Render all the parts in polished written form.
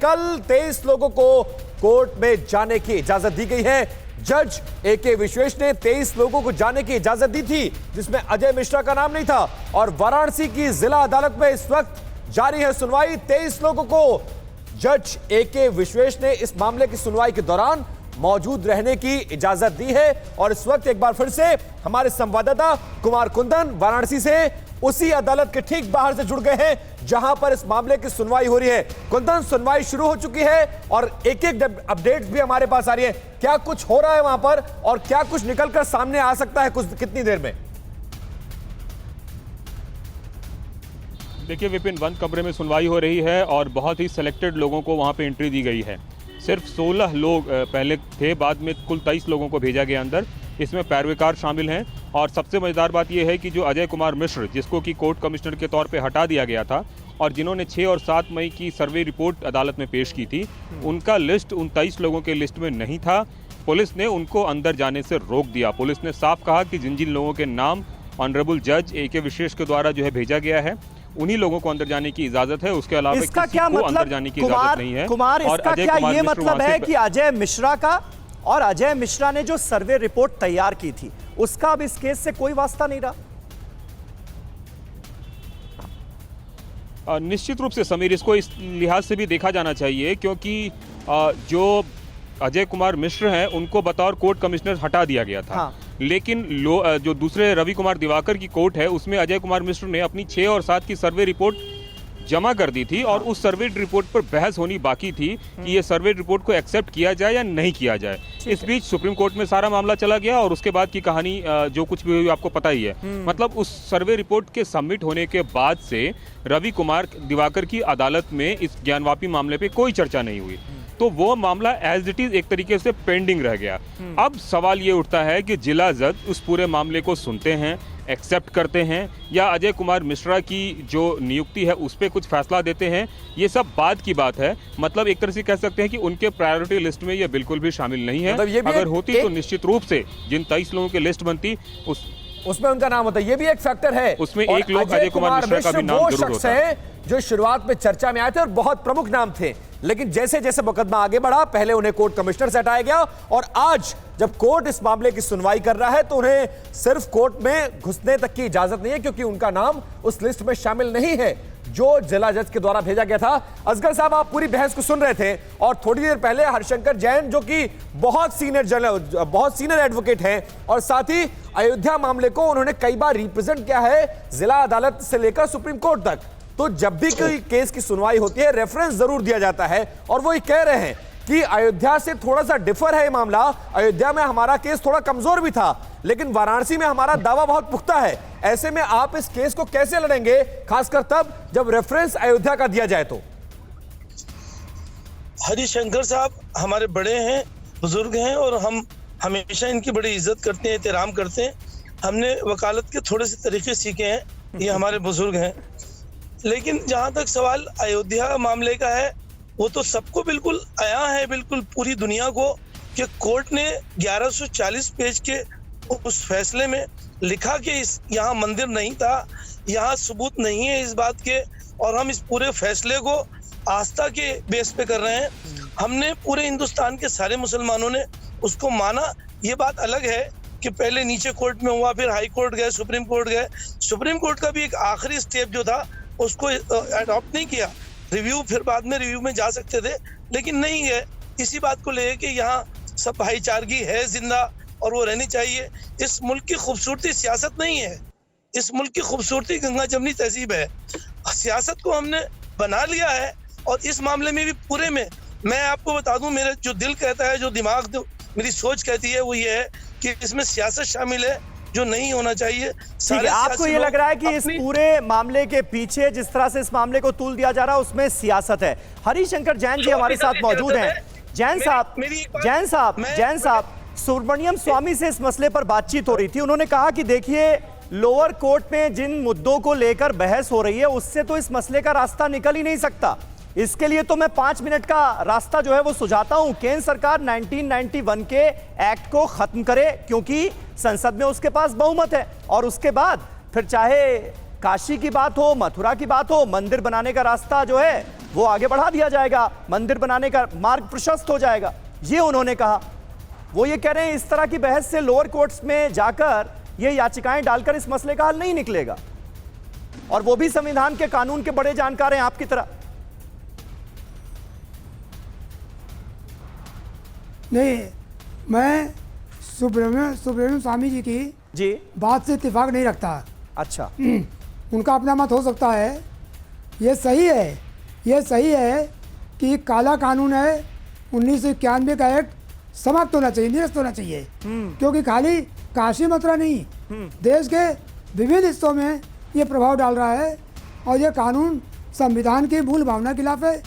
कल 23 लोगों को कोर्ट में जाने की इजाजत दी गई है। जज ए.के. विश्वेश ने 23 लोगों को जाने की इजाजत दी थी, जिसमें अजय मिश्रा का नाम नहीं था। और वाराणसी की जिला अदालत में इस वक्त जारी है सुनवाई। 23 लोगों को जज ए.के. विश्वेश ने इस मामले की सुनवाई के दौरान मौजूद रहने की इजाजत दी है। और इस वक्त एक बार फिर से हमारे संवाददाता कुमार कुंदन वाराणसी से उसी अदालत के ठीक बाहर से जुड़ गए हैं जहां पर इस मामले की सुनवाई हो रही है। कुंदन, सुनवाई शुरू हो चुकी है और एक एक अपडेट्स भी हमारे पास आ रही है। क्या कुछ हो रहा है वहां पर और क्या कुछ निकलकर सामने आ सकता है कितनी देर में? देखिए विपिन, बंद कमरे में सुनवाई हो रही है और बहुत ही सिलेक्टेड लोगों को वहां पे एंट्री दी गई है। सिर्फ 16 लोग पहले थे, बाद में कुल 23 लोगों को भेजा गया अंदर। इसमें पैरवीकार शामिल हैं और सबसे मजेदार बात यह है कि जो अजय कुमार मिश्र, जिसको कि कोर्ट कमिश्नर के तौर पे हटा दिया गया था और जिन्होंने 6 और 7 मई की सर्वे रिपोर्ट अदालत में पेश की थी, उनका लिस्ट उन 23 लोगों के लिस्ट में नहीं था। पुलिस ने उनको अंदर जाने से रोक दिया। पुलिस ने साफ कहा कि जिन जिन लोगों के नाम ऑनरेबल जज ए.के. विश्वेश के द्वारा जो है भेजा गया है, उन्हीं लोगों को अंदर जाने की इजाजत है। उसके अलावा इसका क्या मतलब, अंदर जाने की इजाजत नहीं है। कुमार, इसका क्या ये मतलब है कि अजय मिश्रा का और अजय मिश्रा ने जो सर्वे रिपोर्ट तैयार की थी उसका अब इस केस से कोई वास्ता नहीं रहा? निश्चित रूप से समीर, इसको इस लिहाज से भी देखा जाना चाहिए क्योंकि जो अजय कुमार मिश्र हैं उनको बतौर कोर्ट कमिश्नर हटा दिया गया था। हाँ। लेकिन जो दूसरे रवि कुमार दिवाकर की कोर्ट है उसमें अजय कुमार मिश्र ने अपनी 6 और 7 की सर्वे रिपोर्ट जमा कर दी थी और उस सर्वे रिपोर्ट पर बहस होनी बाकी थी कि ये सर्वे रिपोर्ट को एक्सेप्ट किया जाए या नहीं किया जाए। इस बीच सुप्रीम कोर्ट में सारा मामला चला गया और उसके बाद की कहानी जो कुछ भी हुई आपको पता ही है। मतलब उस सर्वे रिपोर्ट के सबमिट होने के बाद से रवि कुमार दिवाकर की अदालत में इस ज्ञानवापी मामले पे कोई चर्चा नहीं हुई, तो वो मामला एज इट इज एक तरीके से पेंडिंग रह गया। अब सवाल ये उठता है कि जिला जज उस पूरे मामले को सुनते हैं, एक्सेप्ट करते हैं या अजय कुमार मिश्रा की जो नियुक्ति है उस पर कुछ फैसला देते हैं। ये सब बाद की बात है। मतलब एक तरह से कह सकते हैं कि उनके प्रायोरिटी लिस्ट में ये बिल्कुल भी शामिल नहीं है। मतलब अगर होती तो निश्चित रूप से जिन 23 लोगों की लिस्ट बनती उसमें उनका नाम होता है। ये भी एक फैक्टर है। उसमें एक लोग अजय कुमार मिश्रा का भी नाम जरूर होता है, जो शुरुआत में चर्चा में आए थे और बहुत प्रमुख नाम थे, लेकिन जैसे जैसे मुकदमा आगे बढ़ा पहले उन्हें कोर्ट कमिश्नर से हटाया गया और आज जब कोर्ट इस मामले की सुनवाई कर रहा है तो उन्हें सिर्फ कोर्ट में घुसने तक की इजाजत नहीं है क्योंकि उनका नाम उस लिस्ट में शामिल नहीं है जो जिला जज के द्वारा भेजा गया था। असगर साहब, आप पूरी बहस को सुन रहे थे और थोड़ी देर पहले हरिशंकर जैन जो कि बहुत सीनियर एडवोकेट हैं और साथ ही अयोध्या मामले को उन्होंने कई बार रिप्रेजेंट किया है जिला अदालत से लेकर सुप्रीम कोर्ट तक, तो जब भी कोई केस की सुनवाई होती है रेफरेंस जरूर दिया जाता है और वो ये कह रहे हैं कि अयोध्या से थोड़ा सा डिफर है ये मामला। अयोध्या में हमारा केस थोड़ा कमजोर भी था लेकिन वाराणसी में हमारा दावा बहुत पुख्ता है। ऐसे में आप इस केस को कैसे लड़ेंगे, खासकर तब जब रेफरेंस अयोध्या का दिया जाए तो? हरिशंकर साहब हमारे बड़े हैं, बुजुर्ग हैं और हम हमेशा इनकी बड़ी इज्जत करते हैं, एहतराम करते हैं। हमने वकालत के थोड़े से तरीके सीखे हैं, ये हमारे बुजुर्ग हैं। लेकिन जहां तक सवाल अयोध्या मामले का है, वो तो सबको बिल्कुल आया है, बिल्कुल पूरी दुनिया को, कि कोर्ट ने 1140 पेज के उस फैसले में लिखा कि यहाँ मंदिर नहीं था, यहाँ सबूत नहीं है इस बात के, और हम इस पूरे फैसले को आस्था के बेस पे कर रहे हैं। हमने पूरे हिंदुस्तान के सारे मुसलमानों ने उसको माना। ये बात अलग है कि पहले नीचे कोर्ट में हुआ, फिर हाई कोर्ट गए, सुप्रीम कोर्ट गए। सुप्रीम कोर्ट का भी एक आखिरी स्टेप जो था उसको अडॉप्ट नहीं किया। रिव्यू फिर बाद में रिव्यू में जा सकते थे लेकिन नहीं है। इसी बात को लेके कि यहाँ सब भाईचारगी है जिंदा और वो रहनी चाहिए। इस मुल्क की खूबसूरती सियासत नहीं है, इस मुल्क की खूबसूरती गंगा जमनी तहजीब है। सियासत को हमने बना लिया है और इस मामले में भी पूरे में मैं आपको बता दूं, मेरा जो दिल कहता है, जो दिमाग मेरी सोच कहती है वो ये है कि इसमें सियासत शामिल है जो नहीं होना चाहिए। आपको ये लग रहा है कि इस पूरे मामले के पीछे जिस तरह से इस मामले को तूल दिया जा रहा है उसमें सियासत है? हरिशंकर जैन जी हमारे साथ मौजूद हैं। जैन साहब, सुब्रमण्यम स्वामी से इस मसले पर बातचीत हो रही थी। उन्होंने कहा कि देखिए लोअर कोर्ट में जिन मुद्दों को लेकर बहस हो रही है उससे तो इस मसले का रास्ता निकल ही नहीं सकता। इसके लिए तो मैं 5 मिनट का रास्ता जो है वो सुझाता हूं। केंद्र सरकार 1991 के एक्ट को खत्म करे क्योंकि संसद में उसके पास बहुमत है और उसके बाद फिर चाहे काशी की बात हो, मथुरा की बात हो, मंदिर बनाने का रास्ता जो है वो आगे बढ़ा दिया जाएगा, मंदिर बनाने का मार्ग प्रशस्त हो जाएगा, ये उन्होंने कहा। वो ये कह रहे हैं इस तरह की बहस से लोअर कोर्ट्स में जाकर ये याचिकाएं डालकर इस मसले का हल नहीं निकलेगा, और वो भी संविधान के कानून के बड़े जानकार हैं आपकी तरह। नहीं, मैं सुब्रमण्यम स्वामी जी बात से इत्तेफाक नहीं रखता। अच्छा, उनका अपना मत हो सकता है। ये सही है कि काला कानून है 1991 का एक्ट समाप्त होना चाहिए, निरस्त होना चाहिए, क्योंकि खाली काशी मथुरा नहीं, देश के विभिन्न हिस्सों में ये प्रभाव डाल रहा है, और ये कानून संविधान की मूल भावना के खिलाफ है,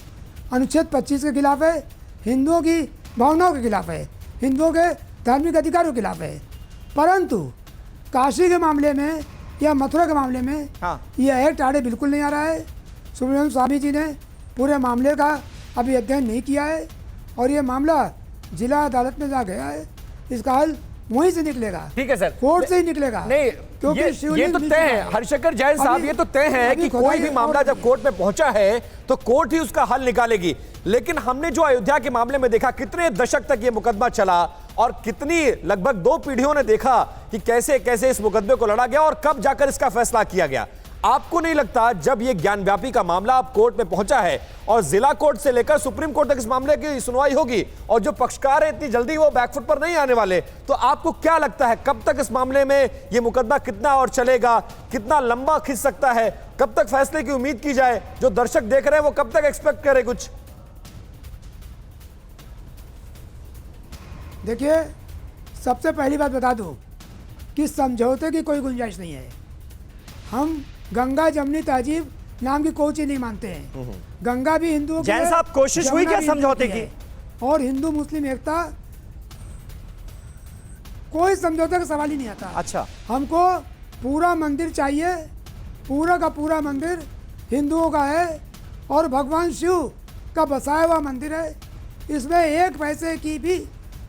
अनुच्छेद 25 के खिलाफ है, हिंदुओं की भावनाओं के खिलाफ है, हिंदुओं के धार्मिक अधिकारों के खिलाफ है। परंतु काशी के मामले में या मथुरा के मामले में यह एक्ट आड़े बिल्कुल नहीं आ रहा है। सुब्रमण्यम स्वामी जी ने पूरे मामले का अभी अध्ययन नहीं किया है, और ये मामला जिला अदालत में जा गया है, इसका हल वहीं से निकलेगा। ठीक है सर, कोर्ट से ही निकलेगा। नहीं, क्योंकि ये तो तय है हर्षकर जैन साहब, ये तो तय है कि कोई भी मामला जब कोर्ट में पहुंचा है तो कोर्ट ही उसका हल निकालेगी। लेकिन हमने जो अयोध्या के मामले में देखा, कितने दशक तक ये मुकदमा चला, और कितनी लगभग 2 पीढ़ियों ने देखा कि कैसे कैसे इस मुकदमे को लड़ा गया और कब जाकर इसका फैसला किया गया। आपको नहीं लगता जब ये ज्ञानव्यापी का मामला अब कोर्ट में पहुंचा है और जिला कोर्ट से लेकर सुप्रीम कोर्ट तक इस मामले की सुनवाई होगी, और जो पक्षकार है इतनी जल्दी वो बैकफुट पर नहीं आने वाले, तो आपको क्या लगता है कब तक इस मामले में ये मुकदमा कितना और चलेगा, कितना लंबा खिंच सकता है, कब तक फैसले की उम्मीद की जाए? जो दर्शक देख रहे हैं वो कब तक एक्सपेक्ट करे कुछ? देखिए, सबसे पहली बात बता दूं कि समझौते की कोई गुंजाइश नहीं है। हम गंगा जमनी तहजीब नाम की कोई चीज नहीं मानते हैं। गंगा भी हिंदुओं की जैन है, साहब, कोशिश हुई जमुना क्या भी हिंदुओं समझौते है। की? और हिंदू मुस्लिम एकता, कोई समझौते का सवाल ही नहीं आता। अच्छा, हमको पूरा मंदिर चाहिए, पूरा का पूरा मंदिर हिंदुओं का है, और भगवान शिव का बसाया हुआ मंदिर है, इसमें एक पैसे की भी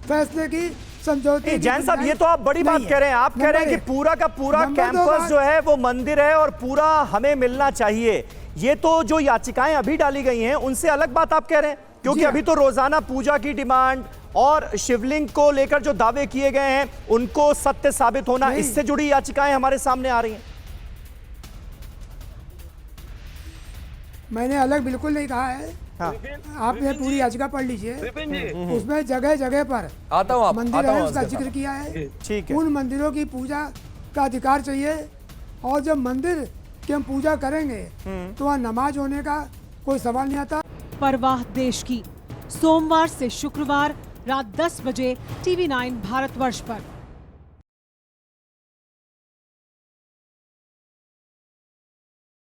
फैसले की समझौते। जैन साहब, ये तो आप बड़ी बात कह रहे हैं। आप कह रहे हैं कि पूरा का पूरा कैंपस जो है वो मंदिर है और पूरा हमें मिलना चाहिए। ये तो जो याचिकाएं अभी डाली गई हैं उनसे अलग बात आप कह रहे हैं, क्योंकि अभी तो रोजाना पूजा की डिमांड और शिवलिंग को लेकर जो दावे किए गए हैं उनको सत्य साबित होना, इससे जुड़ी याचिकाएं हमारे सामने आ रही हैं। मैंने अलग बिल्कुल नहीं कहा है। आपने पूरी याचिका पढ़ लीजिए, उसमें जगह जगह पर मंदिर है उसका जिक्र किया है। ठीक है, उन मंदिरों की पूजा का अधिकार चाहिए, और जब मंदिर की हम पूजा करेंगे तो वहाँ नमाज होने का कोई सवाल नहीं आता। परवाह देश की, सोमवार से शुक्रवार रात 10 बजे TV9 भारतवर्ष पर।